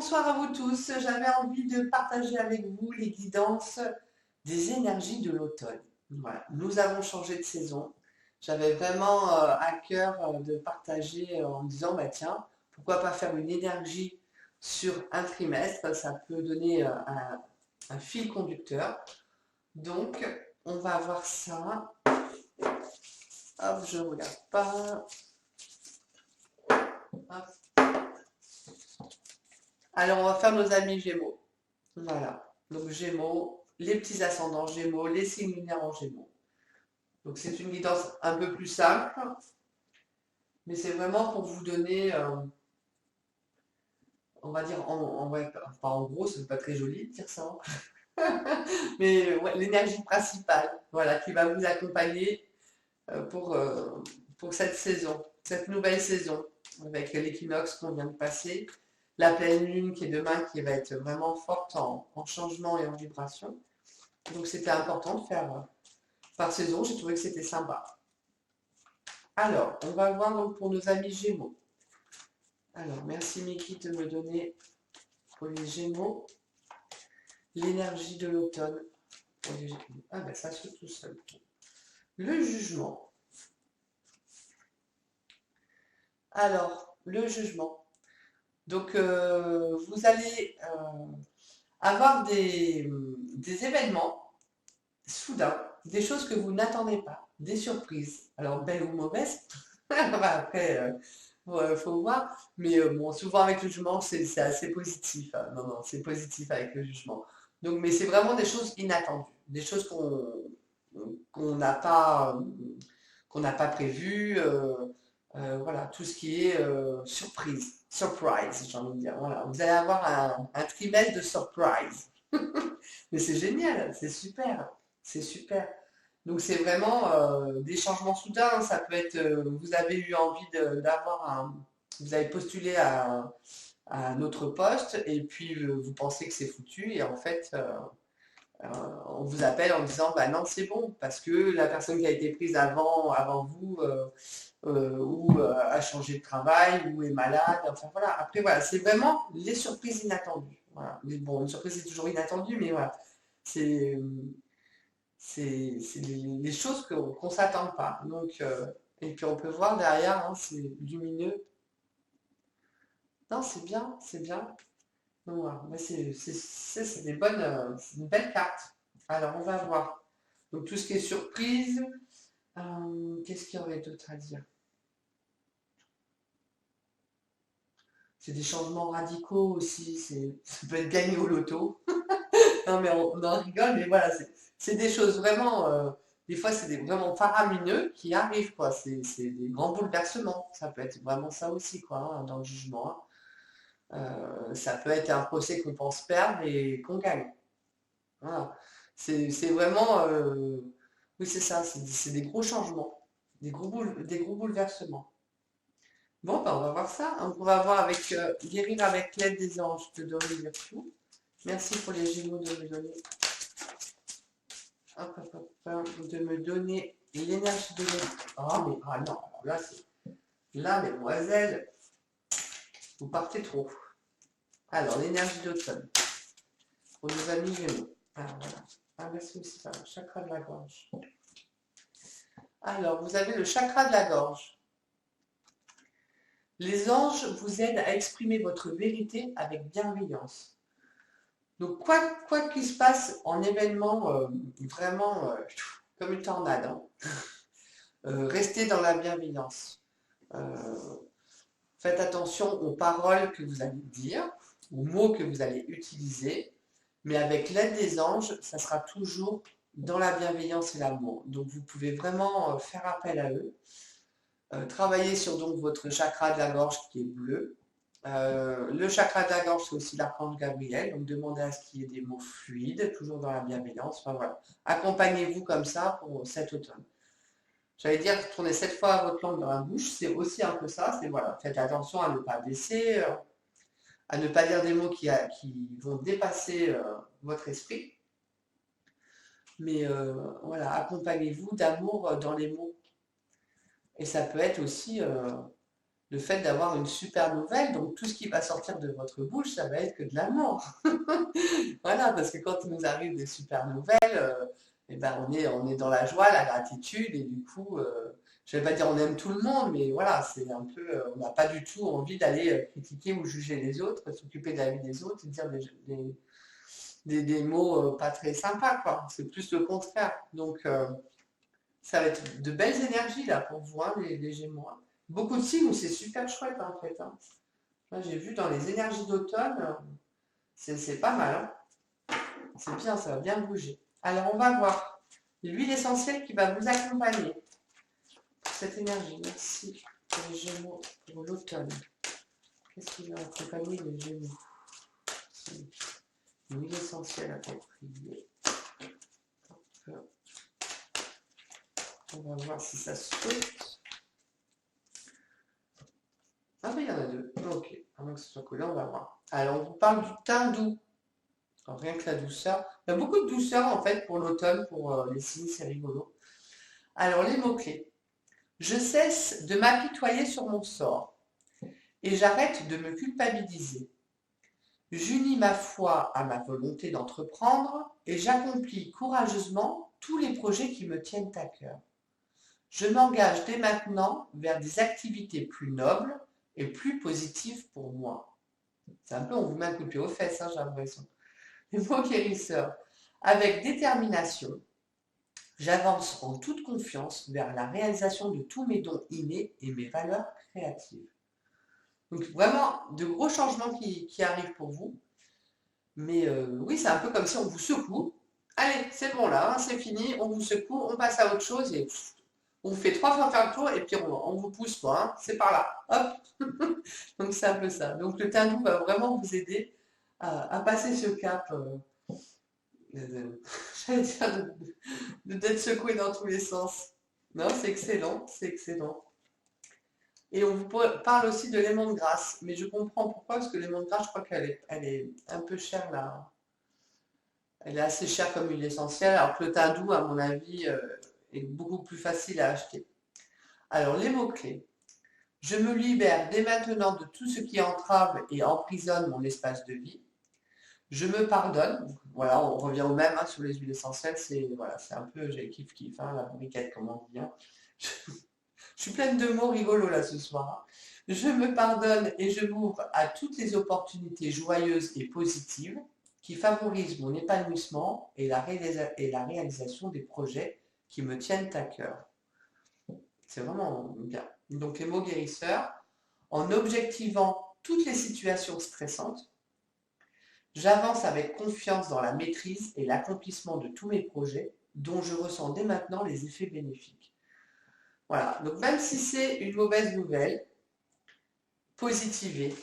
Bonsoir à vous tous. J'avais envie de partager avec vous les guidances des énergies de l'automne. Voilà, nous avons changé de saison. J'avais vraiment à cœur de partager en me disant, bah tiens, pourquoi pas faire une énergie sur un trimestre, ça peut donner un fil conducteur. Donc, on va voir ça. Hop, je ne regarde pas. Hop. Alors, on va faire nos amis Gémeaux. Voilà. Donc Gémeaux, les petits ascendants Gémeaux, les signes lunaires en Gémeaux. Donc c'est une guidance un peu plus simple, mais c'est vraiment pour vous donner, on va dire, ouais, pas en gros, c'est pas très joli de dire ça, hein. Mais ouais, l'énergie principale, voilà, qui va vous accompagner pour cette saison, cette nouvelle saison, avec l'équinoxe qu'on vient de passer, la pleine lune qui est demain, qui va être vraiment forte en changement et en vibration. Donc c'était important de faire par saison, j'ai trouvé que c'était sympa. Alors, on va voir donc pour nos amis Gémeaux. Alors, merci Miki de me donner pour les Gémeaux l'énergie de l'automne. Ah ben ça se fait tout seul. Le jugement. Alors, le jugement. Donc, vous allez avoir des événements soudains, des choses que vous n'attendez pas, des surprises. Alors, belles ou mauvaises. Après, faut voir. Mais bon, souvent avec le jugement, c'est assez positif, hein. Non, non, c'est positif avec le jugement. Donc, mais c'est vraiment des choses inattendues, des choses qu'on n'a pas, qu'on n'a pas prévues. Voilà, tout ce qui est surprise, j'ai envie de dire. Voilà, vous allez avoir un trimestre de surprise. Mais c'est génial, c'est super, c'est super. Donc c'est vraiment des changements soudains. Ça peut être, vous avez eu envie d'avoir vous avez postulé à un autre poste et puis vous pensez que c'est foutu et en fait euh, on vous appelle en disant bah non c'est bon parce que la personne qui a été prise avant vous ou a changé de travail ou est malade. Enfin voilà. Après voilà, c'est vraiment les surprises inattendues. Voilà. Mais bon, une surprise c'est toujours inattendue, mais voilà, c'est c'est les choses qu'on ne s'attend pas. Donc, et puis on peut voir derrière, hein, c'est lumineux. Non, c'est bien, c'est bien. Donc, voilà. Mais c'est des bonnes, c'est une belle carte. Alors, on va voir. Donc, tout ce qui est surprise, qu'est-ce qu'il y aurait d'autre à dire? C'est des changements radicaux aussi, ça peut être gagné au loto. Non, mais on en rigole, mais voilà, c'est des choses vraiment, des fois, c'est vraiment faramineux qui arrivent, quoi. C'est des grands bouleversements. Ça peut être vraiment ça aussi, quoi, hein, dans le jugement, hein. Ça peut être un procès qu'on pense perdre et qu'on gagne. Voilà. C'est vraiment, oui, c'est ça, c'est des gros changements, des gros bouleversements. Bon, ben, on va voir ça, hein. On va voir avec, guérir avec l'aide des anges de Dorine Virtue. Merci pour les Gémeaux de me donner. Hop, hop, hop, de me donner l'énergie de l'automne. Ah, mais ah non, alors là, là, mesdemoiselles, vous partez trop. Alors, l'énergie d'automne, pour nos amis Gémeaux. Ah, voilà. Ah, merci aussi, ça, le chakra de la gorge. Alors, vous avez le chakra de la gorge. Les anges vous aident à exprimer votre vérité avec bienveillance. Donc, quoi qu'il se passe en événement vraiment comme une tornade, hein, restez dans la bienveillance. Euh, Faites attention aux paroles que vous allez dire, aux mots que vous allez utiliser, mais avec l'aide des anges, ça sera toujours dans la bienveillance et l'amour. Donc vous pouvez vraiment faire appel à eux. Travailler sur donc votre chakra de la gorge qui est bleu. Le chakra de la gorge, c'est aussi l'archange Gabriel, donc demandez à ce qu'il y ait des mots fluides, toujours dans la bienveillance. Enfin, voilà. Accompagnez-vous comme ça pour cet automne. J'allais dire, tournez 7 fois votre langue dans la bouche, c'est aussi un peu ça, c'est voilà, faites attention à ne pas baisser, à ne pas dire des mots qui vont dépasser votre esprit, mais voilà, accompagnez-vous d'amour dans les mots. Et ça peut être aussi le fait d'avoir une super nouvelle. Donc tout ce qui va sortir de votre bouche, ça va être que de l'amour. Voilà, parce que quand il nous arrive des super nouvelles, eh ben on est dans la joie, la gratitude, et du coup, je vais pas dire on aime tout le monde, mais voilà, c'est un peu, on n'a pas du tout envie d'aller critiquer ou juger les autres, s'occuper de la vie des autres et dire des mots pas très sympas, quoi. C'est plus le contraire. Donc, ça va être de belles énergies là pour vous, hein, les Gémeaux, hein. Beaucoup de signes où c'est super chouette en fait, hein. Moi, j'ai vu dans les énergies d'automne, c'est pas mal, hein. C'est bien, ça va bien bouger. Alors, on va voir l'huile essentielle qui va vous accompagner pour cette énergie. Merci les Gémeaux pour l'automne. Qu'est-ce qui va accompagner les Gémeaux? Une huile essentielle appropriée. On va voir si ça saute. Ah oui, il y en a deux. Ok, avant que ce soit collé, on va voir. Alors, on vous parle du teint doux. Alors, rien que la douceur. Il y a beaucoup de douceur en fait pour l'automne, pour les signes, c'est rigolo. Alors, les mots-clés. Je cesse de m'apitoyer sur mon sort et j'arrête de me culpabiliser. J'unis ma foi à ma volonté d'entreprendre et j'accomplis courageusement tous les projets qui me tiennent à cœur. Je m'engage dès maintenant vers des activités plus nobles et plus positives pour moi. C'est un peu, on vous met un coup de pied aux fesses, hein, j'ai l'impression. Les mots guérisseurs. Avec détermination, j'avance en toute confiance vers la réalisation de tous mes dons innés et mes valeurs créatives. Donc vraiment, de gros changements qui arrivent pour vous. Mais oui, c'est un peu comme si on vous secoue. Allez, c'est bon là, hein, c'est fini, on vous secoue, on passe à autre chose et on vous fait 3 fois faire le tour et puis on vous pousse quoi, hein, c'est par là, hop. Donc c'est un peu ça. Donc le teint doux va vraiment vous aider à passer ce cap, j'allais dire, d'être secoué dans tous les sens. Non, c'est excellent, c'est excellent. Et on vous parle aussi de l'aimant de grâce, mais je comprends pourquoi, parce que l'aimant de grâce, je crois elle est un peu chère là. Elle est assez chère comme huile essentielle, alors que le teint doux, à mon avis, est beaucoup plus facile à acheter. Alors, les mots-clés. Je me libère dès maintenant de tout ce qui entrave et emprisonne mon espace de vie. Je me pardonne. Voilà, on revient au même, hein, sur les huiles essentielles. C'est voilà, c'est un peu, j'ai kiff, hein, la briquette, comme on dit, hein. Je suis pleine de mots rigolos là ce soir, hein. Je me pardonne et je m'ouvre à toutes les opportunités joyeuses et positives qui favorisent mon épanouissement et la réalisation des projets qui me tiennent à cœur. C'est vraiment bien. Donc les mots guérisseurs, en objectivant toutes les situations stressantes, j'avance avec confiance dans la maîtrise et l'accomplissement de tous mes projets dont je ressens dès maintenant les effets bénéfiques. Voilà, donc même si c'est une mauvaise nouvelle, positivez,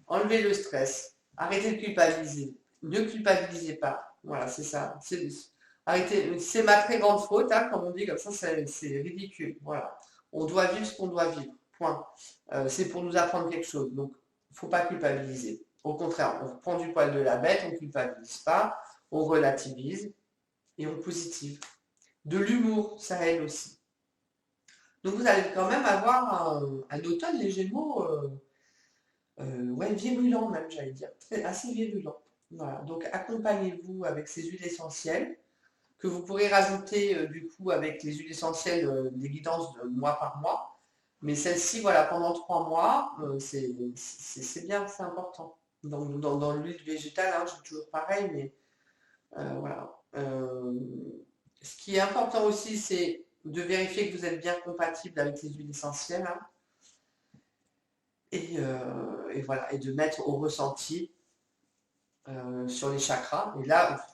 enlevez le stress, arrêtez de culpabiliser, ne culpabilisez pas. Voilà, c'est ça. Arrêtez, c'est ma très grande faute, hein, comme on dit comme ça, c'est ridicule. Voilà, on doit vivre ce qu'on doit vivre. Point. C'est pour nous apprendre quelque chose. Donc, il ne faut pas culpabiliser. Au contraire, on prend du poil de la bête, on ne culpabilise pas, on relativise et on positive. De l'humour, ça aide aussi. Donc vous allez quand même avoir un automne, les Gémeaux, ouais, virulent même, j'allais dire, assez virulent. Voilà. Donc accompagnez-vous avec ces huiles essentielles que vous pourrez rajouter du coup avec les huiles essentielles des guidances de mois par mois. Mais celle-ci, voilà, pendant 3 mois, c'est bien, c'est important. Donc dans l'huile végétale, hein, c'est toujours pareil, mais voilà. Ce qui est important aussi, c'est de vérifier que vous êtes bien compatible avec les huiles essentielles, hein. Et voilà, et de mettre au ressenti sur les chakras. Et là,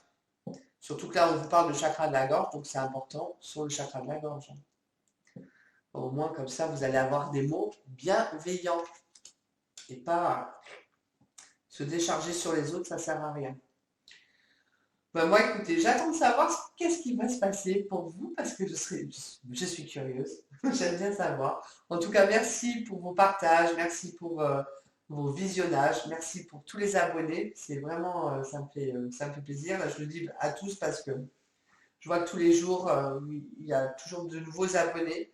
surtout que là, on vous parle de chakra de la gorge, donc c'est important sur le chakra de la gorge. Au moins, comme ça, vous allez avoir des mots bienveillants et pas se décharger sur les autres, ça sert à rien. Ben moi, écoutez, j'attends de savoir qu'est-ce qui va se passer pour vous parce que je suis curieuse. J'aime bien savoir. En tout cas, merci pour vos partages, merci pour vos visionnages, merci pour tous les abonnés. C'est vraiment, ça me fait plaisir. Là, je le dis à tous parce que je vois que tous les jours, il y a toujours de nouveaux abonnés.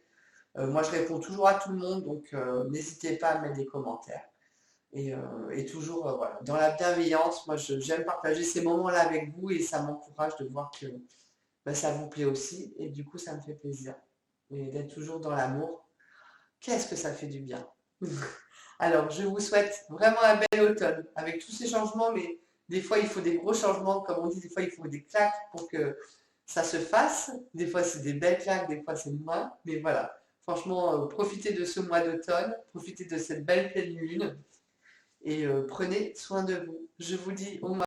Moi, je réponds toujours à tout le monde, donc n'hésitez pas à mettre des commentaires. Et toujours voilà, dans la bienveillance, moi j'aime partager ces moments-là avec vous et ça m'encourage de voir que bah, ça vous plaît aussi et du coup ça me fait plaisir. Et d'être toujours dans l'amour, qu'est-ce que ça fait du bien. Alors je vous souhaite vraiment un bel automne avec tous ces changements, mais des fois il faut des gros changements, comme on dit, des fois il faut des claques pour que ça se fasse. Des fois c'est des belles claques, des fois c'est moins, mais voilà. Franchement, profitez de ce mois d'automne, profitez de cette belle pleine lune et prenez soin de vous. Je vous dis au mois